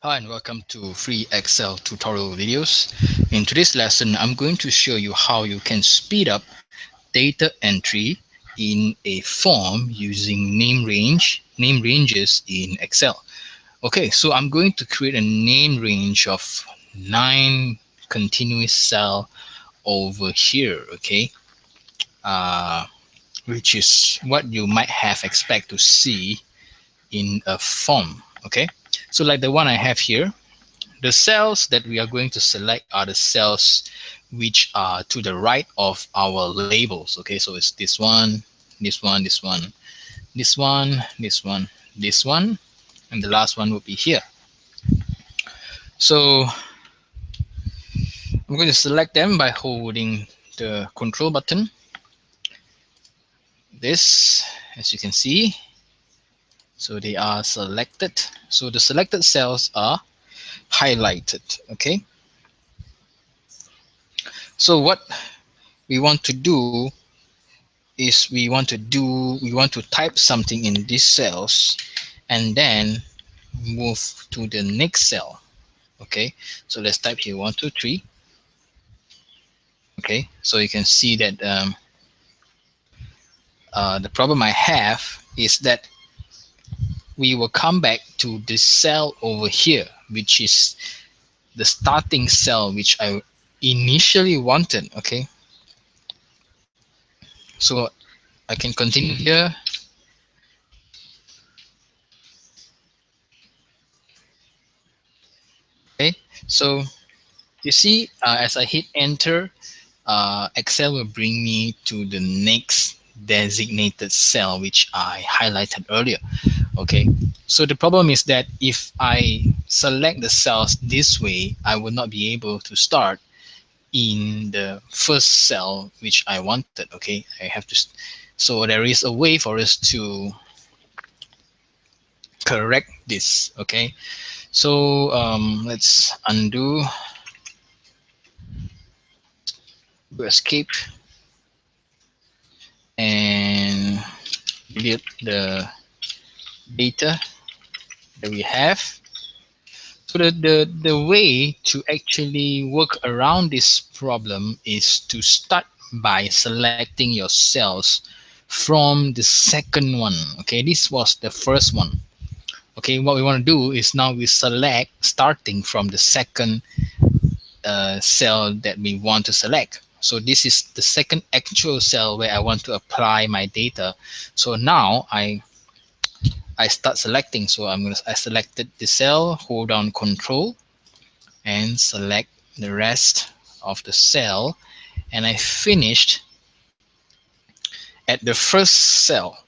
Hi and welcome to free Excel tutorial videos. In today's lesson, I'm going to show you how you can speed up data entry in a form using name ranges in Excel. Okay, so I'm going to create a name range of 9 continuous cell over here, okay, uh, which is what you might have expect to see in a form, okay. So like the one I have here, the cells that we are going to select are the cells which are to the right of our labels. Okay, so it's this one, this one, this one, this one, this one, this one, and the last one will be here. So I'm going to select them by holding the control button. This, as you can see, so they are selected. So the selected cells are highlighted. Okay, so what we want to do is we want to type something in these cells and then move to the next cell. Okay, so let's type here 1 2 3. Okay, so you can see that the problem I have is that we will come back to this cell over here, which is the starting cell which I initially wanted. Okay, so I can continue here. Okay, so you see, as I hit enter, Excel will bring me to the next designated cell which I highlighted earlier. Okay, so the problem is that if I select the cells this way, I will not be able to start in the first cell which I wanted. Okay, I have to. So there is a way for us to correct this. Okay, so let's undo, do escape, and delete the data that we have. So the way to actually work around this problem is to start by selecting your cells from the second one. Okay, this was the first one. Okay, what we want to do is now we select starting from the second cell that we want to select. So this is the second actual cell where I want to apply my data. So now I start selecting. So I selected the cell, hold down Control, and select the rest of the cell, and I finished at the first cell.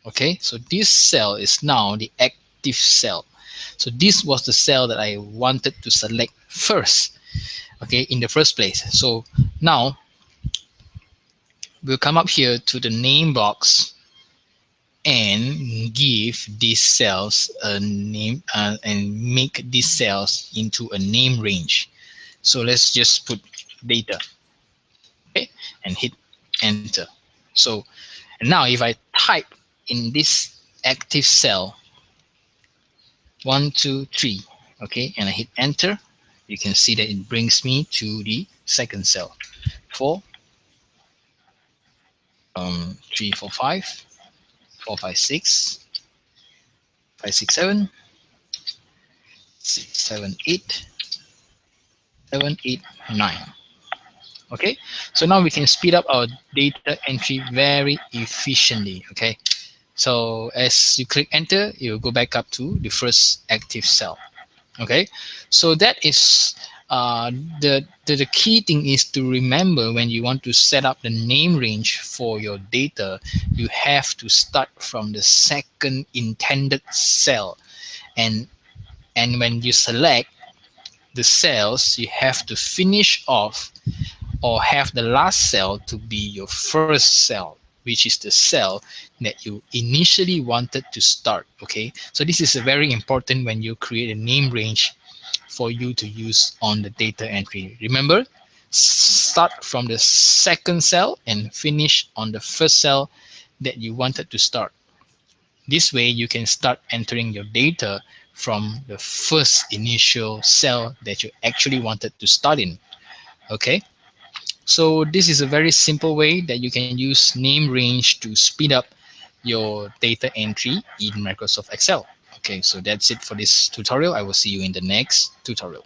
Okay, so this cell is now the active cell. So this was the cell that I wanted to select first, okay, in the first place. So now we'll come up here to the name box and give these cells a name, and make these cells into a name range. So let's just put data, okay, and hit enter. So and now if I type in this active cell 1 2 3, okay, and I hit enter, you can see that it brings me to the second cell 4 3 4 5 4 5 6 5 6 7 6 7 8 7 8 9. Okay, so now we can speed up our data entry very efficiently. Okay, so as you click enter, it will go back up to the first active cell. Okay, so that is the key thing is to remember when you want to set up the name range for your data, you have to start from the second intended cell, and when you select the cells, you have to finish off or have the last cell to be your first cell, which is the cell that you initially wanted to start. Okay, so this is a very important when you create a name range for you to use on the data entry. Remember, start from the second cell and finish on the first cell that you wanted to start. This way you can start entering your data from the first initial cell that you actually wanted to start in. Okay, so this is a very simple way that you can use name range to speed up your data entry in Microsoft Excel. Okay, so that's it for this tutorial. I will see you in the next tutorial.